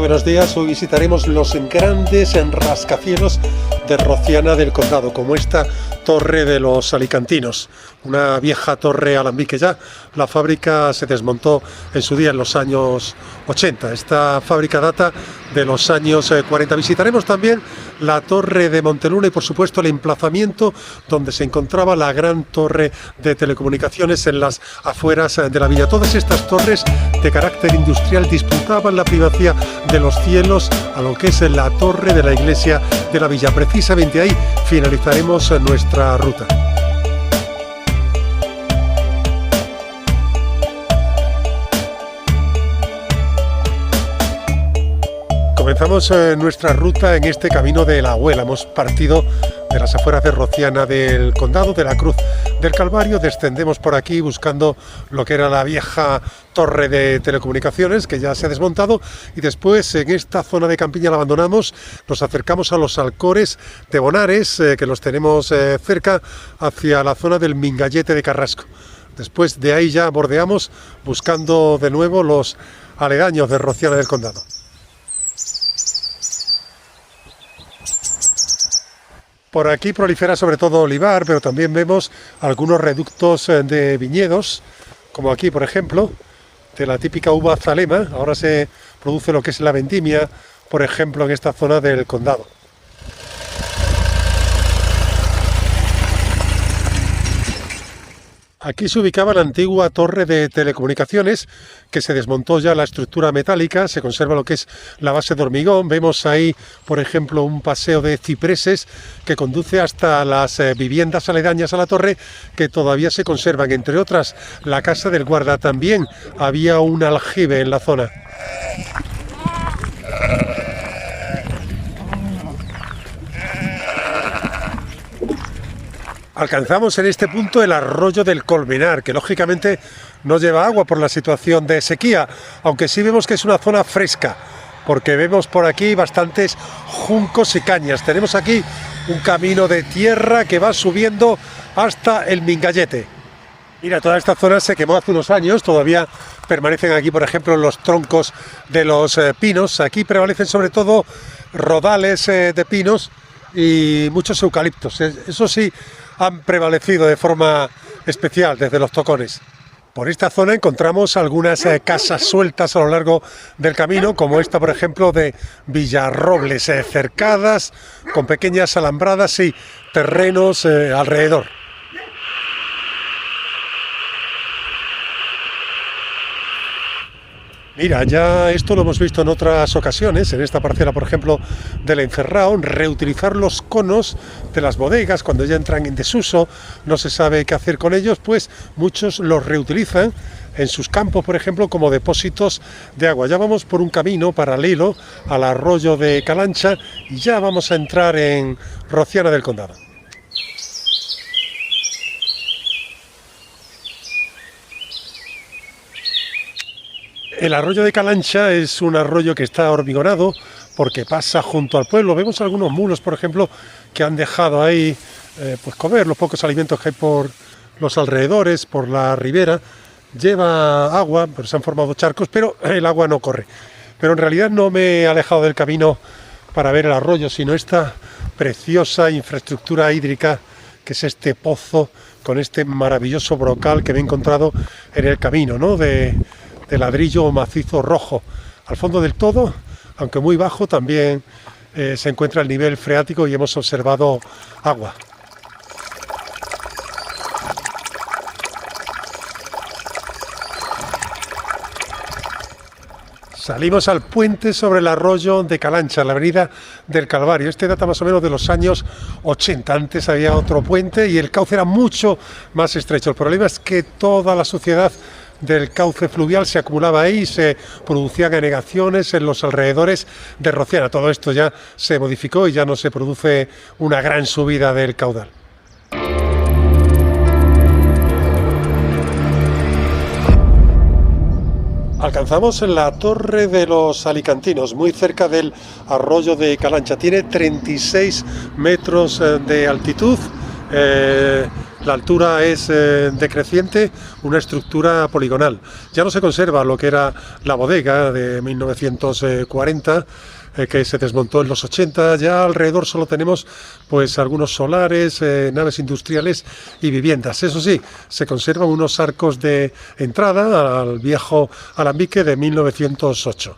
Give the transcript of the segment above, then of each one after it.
buenos días. Hoy visitaremos los grandes rascacielos de Rociana del Condado, como esta torre de los alicantinos, una vieja torre alambique ya. La fábrica se desmontó en su día en los años 80. Esta fábrica data de los años 40. Visitaremos también la torre de Monteluna y por supuesto el emplazamiento donde se encontraba la gran torre de telecomunicaciones en las afueras de la villa. Todas estas torres de carácter industrial disputaban la primacía de los cielos a lo que es la torre de la iglesia de la villa. Precisamente ahí finalizaremos nuestra ruta. Comenzamos nuestra ruta en este camino de la Abuela. Hemos partido de las afueras de Rociana del Condado, de la Cruz del Calvario. Descendemos por aquí buscando lo que era la vieja torre de telecomunicaciones que ya se ha desmontado, y después en esta zona de campiña la abandonamos. Nos acercamos a los Alcores de Bonares, que los tenemos cerca, hacia la zona del Mingallete de Carrasco. Después de ahí ya bordeamos buscando de nuevo los aledaños de Rociana del Condado. Por aquí prolifera sobre todo olivar, pero también vemos algunos reductos de viñedos, como aquí por ejemplo, de la típica uva Zalema. Ahora se produce lo que es la vendimia, por ejemplo, en esta zona del condado. Aquí se ubicaba la antigua torre de telecomunicaciones, que se desmontó ya la estructura metálica, se conserva lo que es la base de hormigón. Vemos ahí, por ejemplo, un paseo de cipreses que conduce hasta las viviendas aledañas a la torre, que todavía se conservan, entre otras la casa del guarda. También había un aljibe en la zona. Alcanzamos en este punto el arroyo del Colmenar, que lógicamente no lleva agua por la situación de sequía, aunque sí vemos que es una zona fresca, porque vemos por aquí bastantes juncos y cañas. Tenemos aquí un camino de tierra que va subiendo hasta el Mingallete. Mira, toda esta zona se quemó hace unos años, todavía permanecen aquí, por ejemplo, los troncos de los pinos. Aquí prevalecen sobre todo rodales de pinos y muchos eucaliptos. Eso sí, han prevalecido de forma especial desde los tocones. Por esta zona encontramos algunas casas sueltas a lo largo del camino, como esta por ejemplo de Villarrobles, cercadas con pequeñas alambradas y terrenos alrededor. Mira, ya esto lo hemos visto en otras ocasiones, en esta parcela, por ejemplo, del Encerrao, reutilizar los conos de las bodegas cuando ya entran en desuso, no se sabe qué hacer con ellos, pues muchos los reutilizan en sus campos, por ejemplo, como depósitos de agua. Ya vamos por un camino paralelo al arroyo de Calancha y ya vamos a entrar en Rociana del Condado. El arroyo de Calancha es un arroyo que está hormigonado porque pasa junto al pueblo. Vemos algunos mulos, por ejemplo, que han dejado ahí pues comer los pocos alimentos que hay por los alrededores, por la ribera. Lleva agua, pero se han formado charcos, pero el agua no corre. Pero en realidad no me he alejado del camino para ver el arroyo, sino esta preciosa infraestructura hídrica que es este pozo con este maravilloso brocal que me he encontrado en el camino, ¿no? de ladrillo macizo rojo. Al fondo del todo, aunque muy bajo, también se encuentra el nivel freático y hemos observado agua. Salimos al puente sobre el arroyo de Calancha, la avenida del Calvario. Este data más o menos de los años 80. Antes había otro puente y el cauce era mucho más estrecho. El problema es que toda la suciedad del cauce fluvial se acumulaba ahí y se producían anegaciones en los alrededores de Rociana. Todo esto ya se modificó y ya no se produce una gran subida del caudal. Alcanzamos la torre de los alicantinos, muy cerca del arroyo de Calancha. Tiene 36 metros de altitud. La altura es decreciente, una estructura poligonal. Ya no se conserva lo que era la bodega de 1940, que se desmontó en los 80. Ya alrededor solo tenemos pues algunos solares, naves industriales y viviendas. Eso sí, se conservan unos arcos de entrada al viejo alambique de 1908.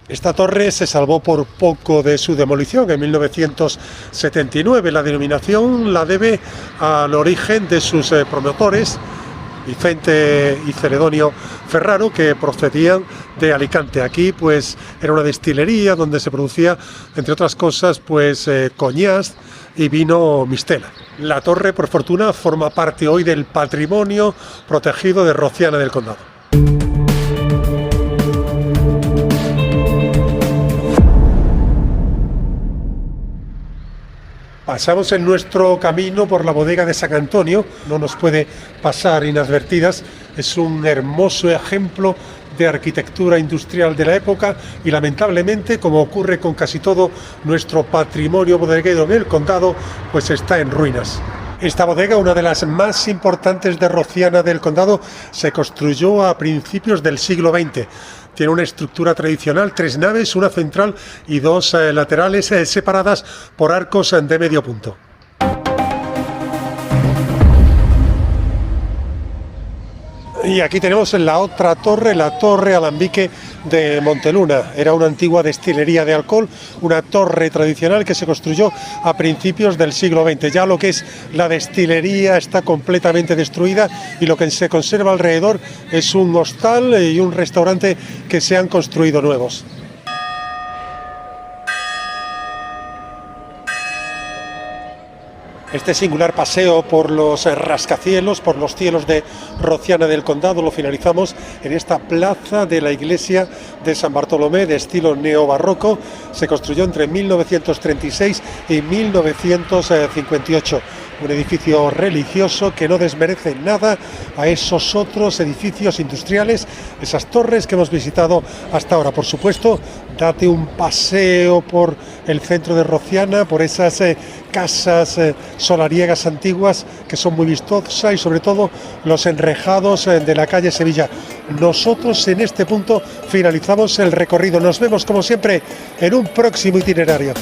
Esta torre se salvó por poco de su demolición en 1979. La denominación la debe al origen de sus promotores, Vicente y Celedonio Ferraro, que procedían de Alicante. Aquí pues era una destilería donde se producía, entre otras cosas, pues coñac y vino mistela. La torre, por fortuna, forma parte hoy del patrimonio protegido de Rociana del Condado. Pasamos en nuestro camino por la bodega de San Antonio, no nos puede pasar inadvertidas. Es un hermoso ejemplo de arquitectura industrial de la época y lamentablemente, como ocurre con casi todo nuestro patrimonio bodeguero en el condado, pues está en ruinas. Esta bodega, una de las más importantes de Rociana del Condado, se construyó a principios del siglo XX. Tiene una estructura tradicional, 3 naves, una central y 2 laterales separadas por arcos de medio punto. Y aquí tenemos la otra torre, la Torre Alambique de Monteluna. Era una antigua destilería de alcohol, una torre tradicional que se construyó a principios del siglo XX. Ya lo que es la destilería está completamente destruida y lo que se conserva alrededor es un hostal y un restaurante que se han construido nuevos. Este singular paseo por los rascacielos, por los cielos de Rociana del Condado, lo finalizamos en esta plaza de la iglesia de San Bartolomé de estilo neobarroco. Se construyó entre 1936 y 1958. Un edificio religioso que no desmerece nada a esos otros edificios industriales, esas torres que hemos visitado hasta ahora. Por supuesto, date un paseo por el centro de Rociana, por esas casas solariegas antiguas que son muy vistosas y sobre todo los enrejados de la calle Sevilla. Nosotros en este punto finalizamos el recorrido. Nos vemos como siempre en un próximo itinerario.